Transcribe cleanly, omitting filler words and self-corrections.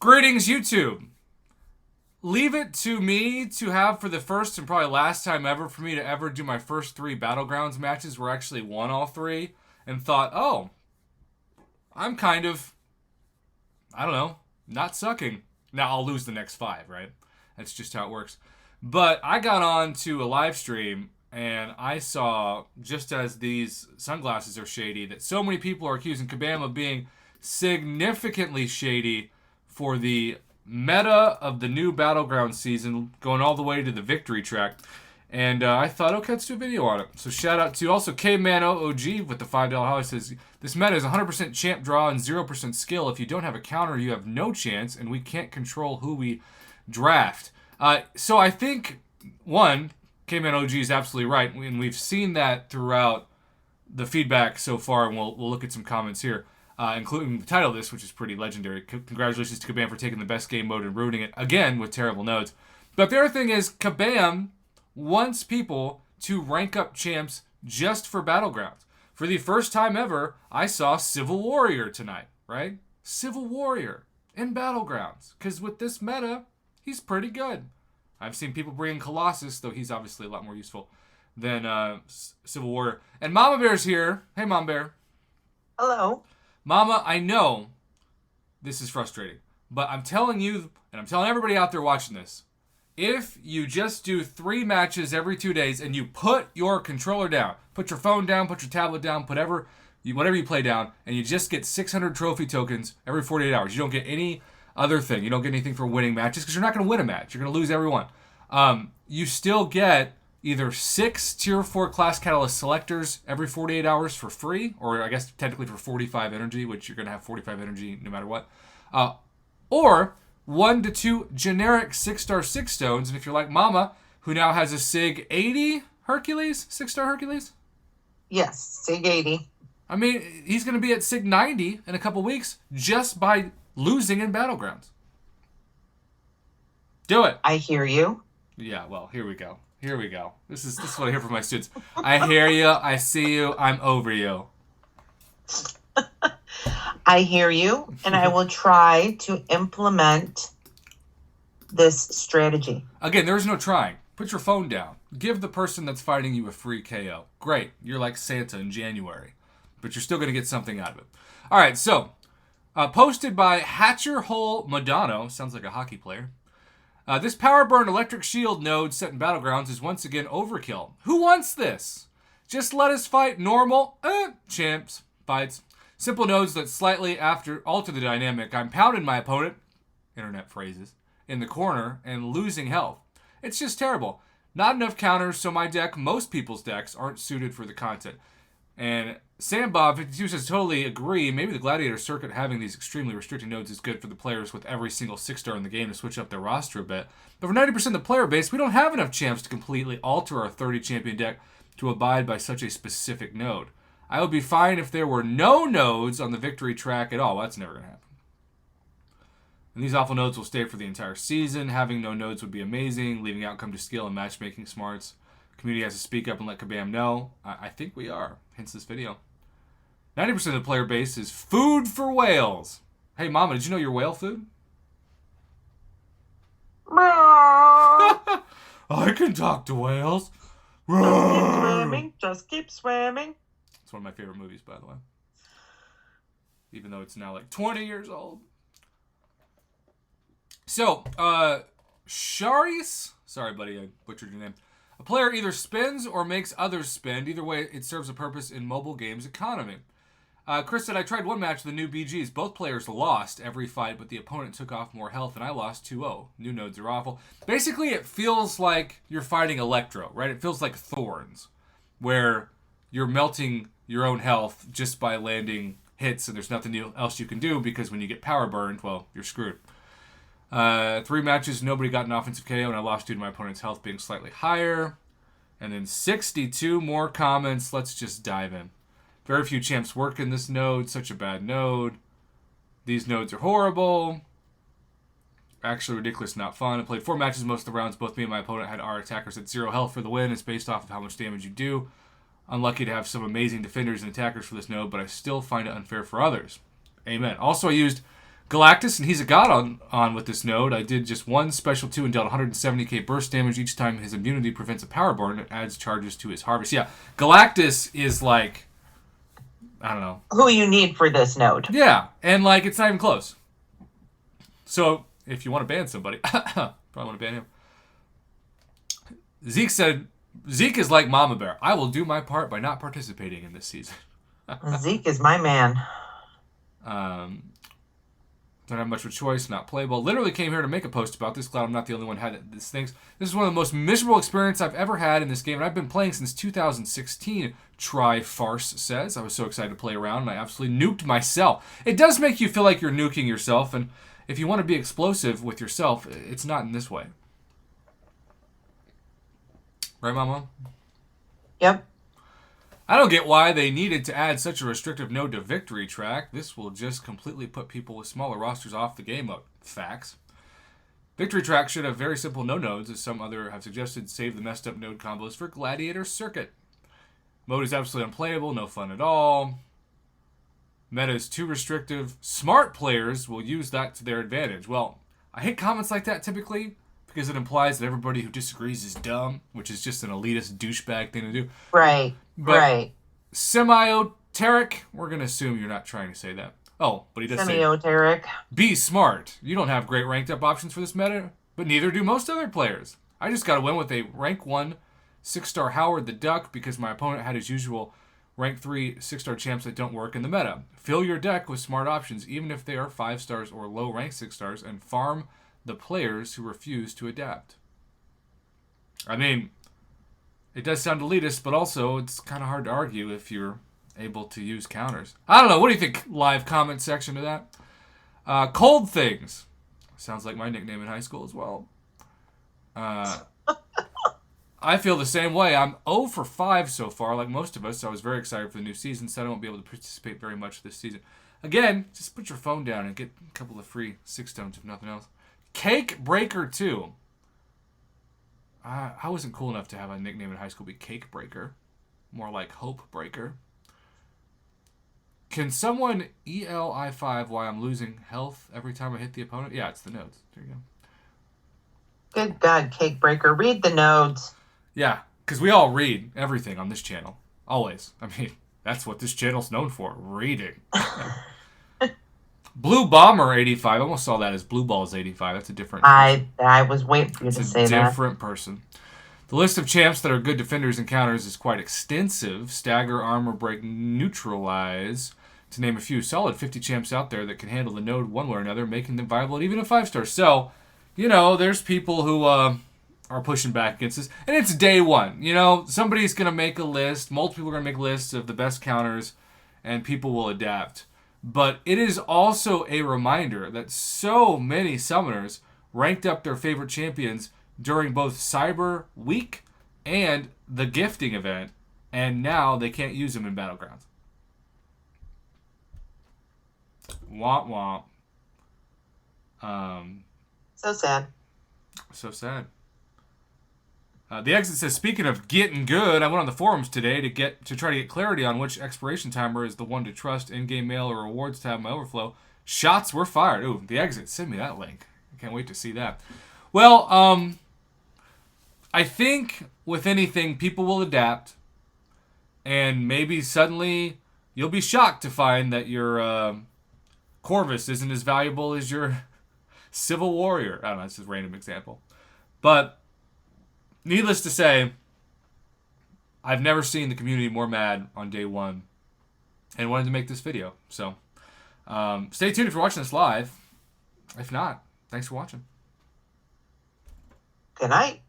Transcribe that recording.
Greetings, YouTube. Leave it to me to have for the first and probably last time ever for me to ever do my first 3 Battlegrounds matches where I actually won all 3 and thought, oh, I'm kind of, I don't know, not sucking. Now I'll lose the next 5, right? That's just how it works. But I got on to a live stream and I saw, just as these sunglasses are shady, that so many people are accusing Kabam of being significantly shady for the meta of the new Battleground season, going all the way to the victory track. And I thought, okay, let's do a video on it. So shout out to also KManOOG with the $5 house. Says, this meta is 100% champ draw and 0% skill. If you don't have a counter, you have no chance, and we can't control who we draft. So I think, one, KManOG is absolutely right, and we've seen that throughout the feedback so far, and we'll look at some comments here. Including the title of this, which is pretty legendary. Congratulations to Kabam for taking the best game mode and ruining it again with terrible nodes. But the other thing is, Kabam wants people to rank up champs just for Battlegrounds. For the first time ever, I saw Civil Warrior tonight, right? Civil Warrior in Battlegrounds. Because with this meta, he's pretty good. I've seen people bring in Colossus, though he's obviously a lot more useful than Civil Warrior. And Mama Bear's here. Hey, Mama Bear. Hello. Mama, I know this is frustrating, but I'm telling you, and I'm telling everybody out there watching this, if you just do 3 matches every 2 days and you put your controller down, put your phone down, put your tablet down, whatever you play down, and you just get 600 trophy tokens every 48 hours, you don't get any other thing. You don't get anything for winning matches because you're not going to win a match. You're going to lose every one. You still get either 6 Tier 4 Class Catalyst selectors every 48 hours for free, or I guess technically for 45 energy, which you're going to have 45 energy no matter what, or 1 to 2 generic 6-star 6 stones, and if you're like Mama, who now has a SIG 80 Hercules, 6-star Hercules? Yes, SIG 80. I mean, he's going to be at SIG 90 in a couple weeks just by losing in Battlegrounds. Do it. I hear you. Yeah, well, here we go. Here we go. This is what I hear from my students. I hear you. I see you. I'm over you. I hear you, and I will try to implement this strategy. Again, there's no trying. Put your phone down. Give the person that's fighting you a free KO. Great. You're like Santa in January. But you're still going to get something out of it. All right, so posted by Hatcher Hole Madonna. Sounds like a hockey player. This power burn electric shield node set in Battlegrounds is once again overkill. Who wants this? Just let us fight normal champs fights. Simple nodes that slightly alter the dynamic. I'm pounding my opponent, internet phrases, in the corner and losing health. It's just terrible. Not enough counters, so my deck, most people's decks, aren't suited for the content. And SamBob52 says, totally agree. Maybe the Gladiator circuit having these extremely restricting nodes is good for the players with every single 6-star in the game to switch up their roster a bit. But for 90% of the player base, we don't have enough champs to completely alter our 30 champion deck to abide by such a specific node. I would be fine if there were no nodes on the victory track at all. Well, that's never going to happen. And these awful nodes will stay for the entire season. Having no nodes would be amazing, leaving outcome to skill and matchmaking smarts. Community has to speak up and let Kabam know. I think we are, hence this video. 90% of the player base is food for whales. Hey, Mama, did you know you're whale food? I can talk to whales. Just keep swimming. It's one of my favorite movies, by the way. Even though it's now like 20 years old. So, Sharis, sorry buddy, I butchered your name. A player either spins or makes others spend. Either way, it serves a purpose in mobile games economy. Chris said, I tried one match with the new BGs. Both players lost every fight, but the opponent took off more health, and I lost 2-0. New nodes are awful. Basically, it feels like you're fighting Electro, right? It feels like Thorns, where you're melting your own health just by landing hits, and there's nothing else you can do, because when you get power burned, well, you're screwed. 3 matches, nobody got an offensive KO, and I lost due to my opponent's health being slightly higher. And then 62 more comments. Let's just dive in. Very few champs work in this node. Such a bad node. These nodes are horrible. Actually ridiculous, not fun. I played 4 matches most of the rounds. Both me and my opponent had our attackers at 0 health for the win. It's based off of how much damage you do. Unlucky to have some amazing defenders and attackers for this node, but I still find it unfair for others. Amen. Also, I used Galactus, and he's a god on with this node. I did just one special 2 and dealt 170k burst damage each time his immunity prevents a power burn and adds charges to his harvest. Yeah, Galactus is like, I don't know. Who you need for this node. Yeah, and like it's not even close. So if you want to ban somebody, probably want to ban him. Zeke said, Zeke is like Mama Bear. I will do my part by not participating in this season. Zeke is my man. Don't have much of a choice, not playable. Literally came here to make a post about this. Glad I'm not the only one who had these things. This is one of the most miserable experiences I've ever had in this game, and I've been playing since 2016, Try Farce says. I was so excited to play around, and I absolutely nuked myself. It does make you feel like you're nuking yourself, and if you want to be explosive with yourself, it's not in this way. Right, Mama? Yep. I don't get why they needed to add such a restrictive node to Victory Track. This will just completely put people with smaller rosters off the game mode. Facts. Victory Track should have very simple no nodes, as some other have suggested. Save the messed up node combos for Gladiator Circuit. Mode is absolutely unplayable, no fun at all. Meta is too restrictive. Smart players will use that to their advantage. Well, I hate comments like that typically, because it implies that everybody who disagrees is dumb, which is just an elitist douchebag thing to do. Right, but right. Semioteric, we're going to assume you're not trying to say that. Oh, but he does say, Semioteric. be smart. You don't have great ranked up options for this meta, but neither do most other players. I just got to win with a rank 1 6-star Howard the Duck because my opponent had his usual rank 3 6-star champs that don't work in the meta. Fill your deck with smart options, even if they are 5 stars or low rank 6 stars, and farm the players who refuse to adapt. I mean, it does sound elitist, but also it's kind of hard to argue if you're able to use counters. I don't know. What do you think, live comment section of that? Cold Things. Sounds like my nickname in high school as well. I feel the same way. I'm 0 for 5 so far, like most of us. I was very excited for the new season, so I won't be able to participate very much this season. Again, just put your phone down and get a couple of free 6 stones, if nothing else. Cake Breaker 2. I wasn't cool enough to have a nickname in high school be Cake Breaker. More like Hope Breaker. Can someone ELI5 why I'm losing health every time I hit the opponent? Yeah, it's the nodes. There you go. Good God, Cake Breaker. Read the nodes. Yeah, because we all read everything on this channel. Always. I mean, that's what this channel's known for. Reading. Blue Bomber 85. I almost saw that as Blue Balls 85. That's a different person. I was waiting for you to say that. Different person. The list of champs that are good defenders and counters is quite extensive. Stagger, Armor Break, Neutralize, to name a few. Solid 50 champs out there that can handle the node one way or another, making them viable at even a 5-star. So, you know, there's people who are pushing back against this. And it's day one. You know, somebody's going to make a list. Multiple people are going to make lists of the best counters, and people will adapt. But it is also a reminder that so many summoners ranked up their favorite champions during both Cyber Week and the gifting event, and now they can't use them in Battlegrounds. Womp womp. So sad. So sad. The exit says, speaking of getting good, I went on the forums today to try to get clarity on which expiration timer is the one to trust. In-game mail or rewards tab in my overflow. Shots were fired. Ooh, the exit. Send me that link. I can't wait to see that. Well, I think with anything, people will adapt. And maybe suddenly you'll be shocked to find that your Corvus isn't as valuable as your Civil Warrior. I don't know, that's just a random example. But needless to say, I've never seen the community more mad on day one and wanted to make this video. So stay tuned if you're watching this live. If not, thanks for watching. Good night.